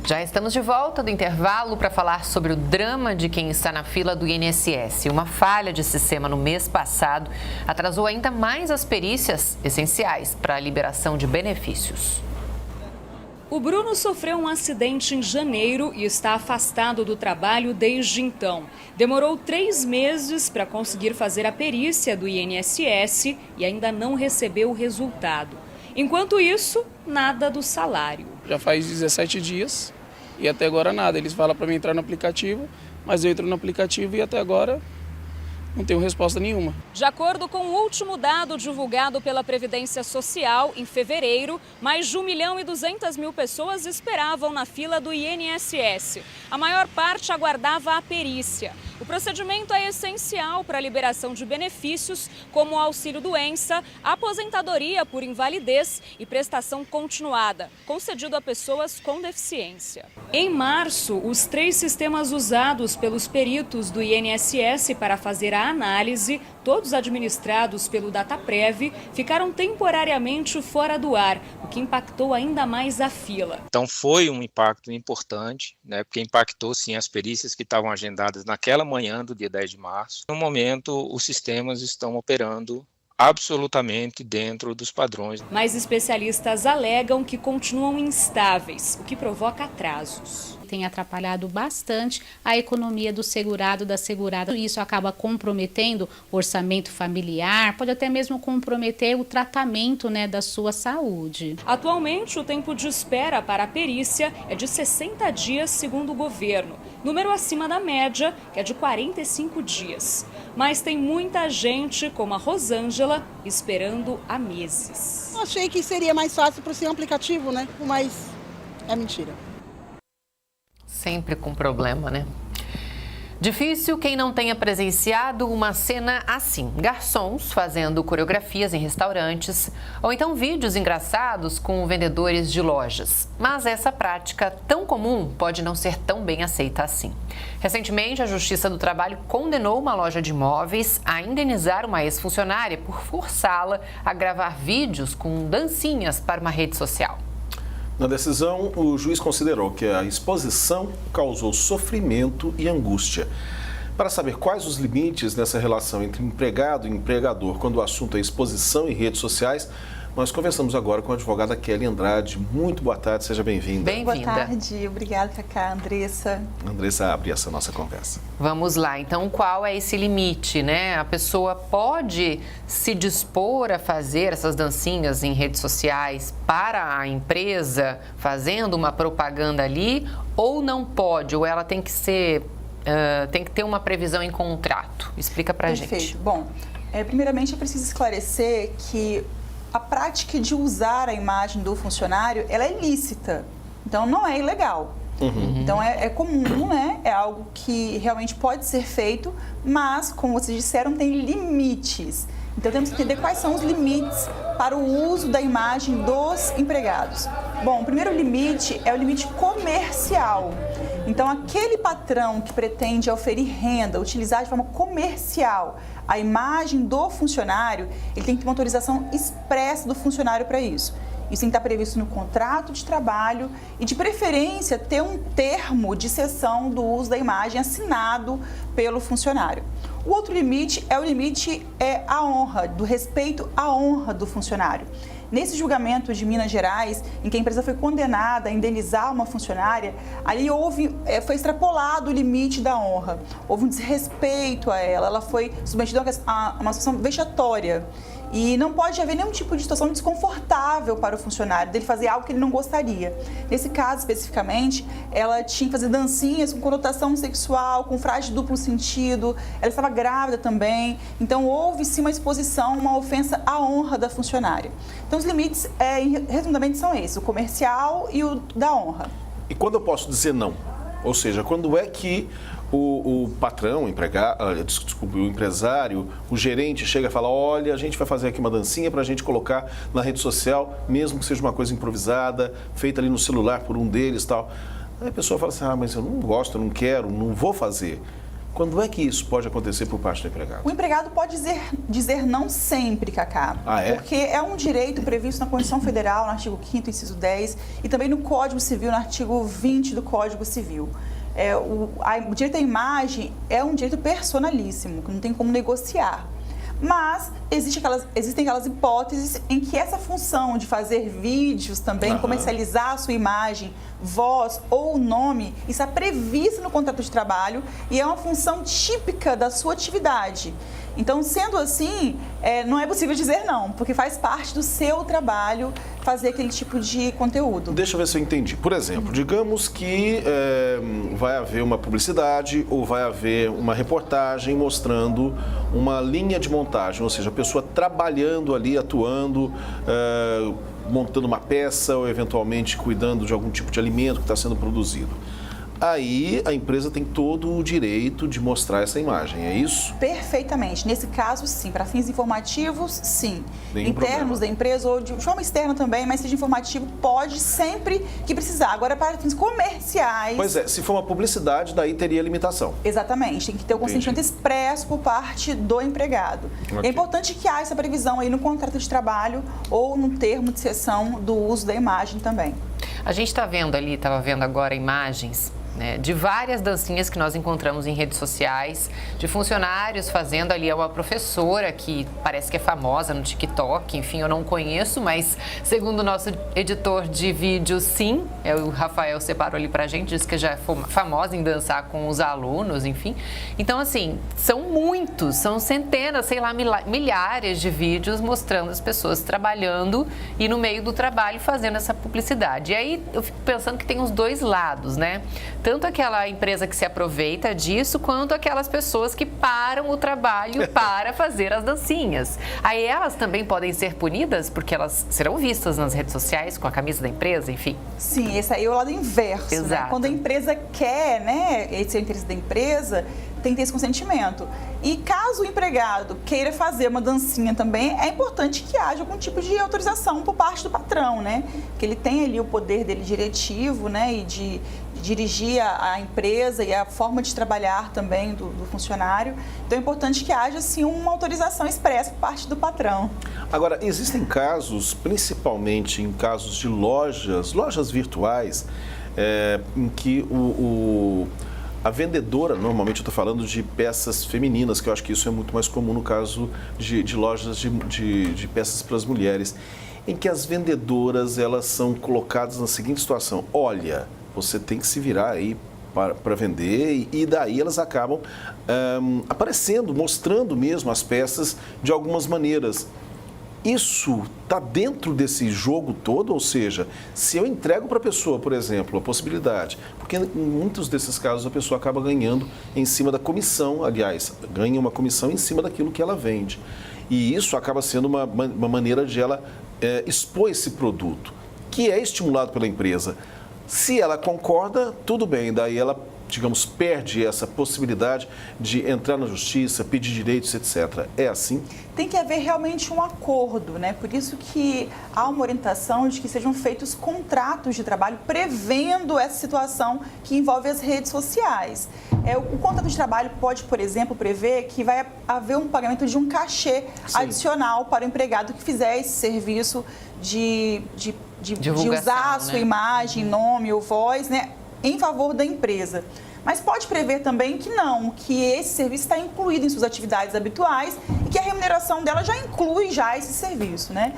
Já estamos de volta do intervalo para falar sobre o drama de quem está na fila do INSS. Uma falha de sistema no mês passado atrasou ainda mais as perícias essenciais para a liberação de benefícios. O Bruno sofreu um acidente em janeiro e está afastado do trabalho desde então. Demorou 3 meses para conseguir fazer a perícia do INSS e ainda não recebeu o resultado. Enquanto isso, nada do salário. Já faz 17 dias e até agora nada. Eles falam para mim entrar no aplicativo, mas eu entro no aplicativo e até agora não tenho resposta nenhuma. De acordo com o último dado divulgado pela Previdência Social, em fevereiro, mais de 1.200.000 pessoas esperavam na fila do INSS. A maior parte aguardava a perícia. O procedimento é essencial para a liberação de benefícios, como o auxílio-doença, aposentadoria por invalidez e prestação continuada, concedido a pessoas com deficiência. Em março, os 3 sistemas usados pelos peritos do INSS para fazer a análise, todos administrados pelo Dataprev, ficaram temporariamente fora do ar, o que impactou ainda mais a fila. Então foi um impacto importante, porque impactou sim as perícias que estavam agendadas naquela manhã do dia 10 de março. No momento, os sistemas estão operando absolutamente dentro dos padrões. Mas especialistas alegam que continuam instáveis, o que provoca atrasos. Tem atrapalhado bastante a economia do segurado, da segurada. Isso acaba comprometendo o orçamento familiar, pode até mesmo comprometer o tratamento, da sua saúde. Atualmente, o tempo de espera para a perícia é de 60 dias, segundo o governo. Número acima da média, que é de 45 dias. Mas tem muita gente, como a Rosângela, esperando há meses. Eu achei que seria mais fácil por ser um aplicativo, mas é mentira. Sempre com problema, né? Difícil quem não tenha presenciado uma cena assim. Garçons fazendo coreografias em restaurantes ou então vídeos engraçados com vendedores de lojas. Mas essa prática tão comum pode não ser tão bem aceita assim. Recentemente, a Justiça do Trabalho condenou uma loja de imóveis a indenizar uma ex-funcionária por forçá-la a gravar vídeos com dancinhas para uma rede social. Na decisão, o juiz considerou que a exposição causou sofrimento e angústia. Para saber quais os limites nessa relação entre empregado e empregador quando o assunto é exposição em redes sociais, nós conversamos agora com a advogada Kelly Andrade. Muito boa tarde, seja bem-vinda. Bem-vinda. Boa tarde, obrigada por cá, Andressa. Andressa, abre essa nossa conversa. Vamos lá, então qual é esse limite, A pessoa pode se dispor a fazer essas dancinhas em redes sociais para a empresa, fazendo uma propaganda ali, ou não pode, ou ela tem que ser, tem que ter uma previsão em contrato? Explica pra gente. Perfeito. Bom, primeiramente é preciso esclarecer que a prática de usar a imagem do funcionário, ela é lícita, então não é ilegal. Então é comum, é algo que realmente pode ser feito, mas, como vocês disseram, tem limites. Então temos que entender quais são os limites para o uso da imagem dos empregados. Bom, o primeiro limite é o limite comercial. Então aquele patrão que pretende oferir renda, utilizar de forma comercial a imagem do funcionário, ele tem que ter uma autorização expressa do funcionário para isso. Isso tem que estar previsto no contrato de trabalho e, de preferência, ter um termo de cessão do uso da imagem assinado pelo funcionário. O outro limite é o limite à honra, do respeito à honra do funcionário. Nesse julgamento de Minas Gerais, em que a empresa foi condenada a indenizar uma funcionária, ali foi extrapolado o limite da honra. Houve um desrespeito a ela, ela foi submetida a uma situação vexatória. E não pode haver nenhum tipo de situação desconfortável para o funcionário, dele fazer algo que ele não gostaria. Nesse caso, especificamente, ela tinha que fazer dancinhas com conotação sexual, com frase de duplo sentido, ela estava grávida também, então houve sim uma exposição, uma ofensa à honra da funcionária. Então os limites, resumidamente, são esses, o comercial e o da honra. E quando eu posso dizer não? Ou seja, quando é que o patrão, o empresário, o gerente chega e fala: olha, a gente vai fazer aqui uma dancinha para a gente colocar na rede social, mesmo que seja uma coisa improvisada, feita ali no celular por um deles e tal. Aí a pessoa fala assim: mas eu não gosto, eu não quero, não vou fazer. Quando é que isso pode acontecer por parte do empregado? O empregado pode dizer não sempre, Cacá. Ah, é? Porque é um direito previsto na Constituição Federal, no artigo 5º, inciso 10, e também no Código Civil, no artigo 20 do Código Civil. O direito à imagem é um direito personalíssimo, que não tem como negociar. Mas existem aquelas hipóteses em que essa função de fazer vídeos também, comercializar a sua imagem, voz ou nome, está prevista no contrato de trabalho e é uma função típica da sua atividade. Então, sendo assim, não é possível dizer não, porque faz parte do seu trabalho fazer aquele tipo de conteúdo. Deixa eu ver se eu entendi. Por exemplo, digamos que vai haver uma publicidade ou vai haver uma reportagem mostrando uma linha de montagem, ou seja, a pessoa trabalhando ali, atuando, montando uma peça ou eventualmente cuidando de algum tipo de alimento que está sendo produzido. Aí a empresa tem todo o direito de mostrar essa imagem, é isso? Perfeitamente. Nesse caso, sim. Para fins informativos, sim. Nenhum Internos problema. da empresa ou de forma externa também, mas seja informativo, pode sempre que precisar. Agora, para fins comerciais... Pois é, se for uma publicidade, daí teria limitação. Exatamente. Tem que ter o consentimento expresso por parte do empregado. Ok. É importante que haja essa previsão aí no contrato de trabalho ou no termo de cessão do uso da imagem também. A gente estava vendo agora imagens, né, de várias dancinhas que nós encontramos em redes sociais, de funcionários fazendo ali, uma professora que parece que é famosa no TikTok, enfim, eu não conheço, mas segundo o nosso editor de vídeo, sim, o Rafael separou ali pra gente, disse que já é famosa em dançar com os alunos, enfim. Então, assim, são muitos, são centenas, sei lá, milhares de vídeos mostrando as pessoas trabalhando e no meio do trabalho fazendo essa publicidade. E aí eu fico pensando que tem os dois lados, né? Tanto aquela empresa que se aproveita disso, quanto aquelas pessoas que param o trabalho para fazer as dancinhas. Aí elas também podem ser punidas, porque elas serão vistas nas redes sociais com a camisa da empresa, enfim. Sim, esse aí é o lado inverso. Exato. Né? Quando a empresa quer, né, esse é o interesse da empresa, tem que ter esse consentimento. E caso o empregado queira fazer uma dancinha também, é importante que haja algum tipo de autorização por parte do patrão, né? Que ele tem ali o poder dele diretivo, né, e de dirigir a empresa e a forma de trabalhar também do funcionário. Então é importante que haja, sim, uma autorização expressa por parte do patrão. Agora, existem casos, principalmente em casos de lojas virtuais, em que a vendedora, normalmente eu estou falando de peças femininas, que eu acho que isso é muito mais comum no caso de lojas de peças para as mulheres, em que as vendedoras, elas são colocadas na seguinte situação: olha, você tem que se virar aí para vender, e daí elas acabam aparecendo, mostrando mesmo as peças de algumas maneiras. Isso está dentro desse jogo todo, ou seja, se eu entrego para a pessoa, por exemplo, a possibilidade, porque em muitos desses casos a pessoa acaba ganhando em cima da comissão, aliás, ganha uma comissão em cima daquilo que ela vende. E isso acaba sendo uma maneira de ela expor esse produto, que é estimulado pela empresa. Se ela concorda, tudo bem, daí ela, digamos, perde essa possibilidade de entrar na justiça, pedir direitos, etc. É assim? Tem que haver realmente um acordo, né? Por isso que há uma orientação de que sejam feitos contratos de trabalho prevendo essa situação que envolve as redes sociais. O contrato de trabalho pode, por exemplo, prever que vai haver um pagamento de um cachê adicional para o empregado que fizer esse serviço de usar a sua imagem, nome ou voz, né, em favor da empresa. Mas pode prever também que não, que esse serviço está incluído em suas atividades habituais e que a remuneração dela já inclui esse serviço, né?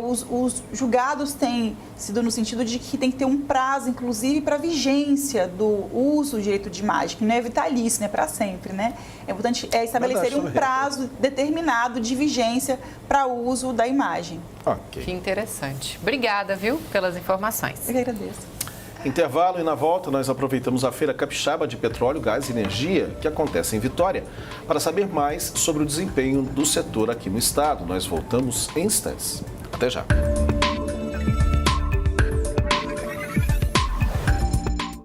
Os julgados têm sido no sentido de que tem que ter um prazo, inclusive, para vigência do uso do direito de imagem, que não é vitalício, né, para sempre, né? É importante estabelecer um prazo determinado de vigência para o uso da imagem. Ok. Que interessante. Obrigada, viu, pelas informações. Eu que agradeço. Intervalo, e na volta nós aproveitamos a Feira Capixaba de Petróleo, Gás e Energia, que acontece em Vitória, para saber mais sobre o desempenho do setor aqui no estado. Nós voltamos em instantes. Até já.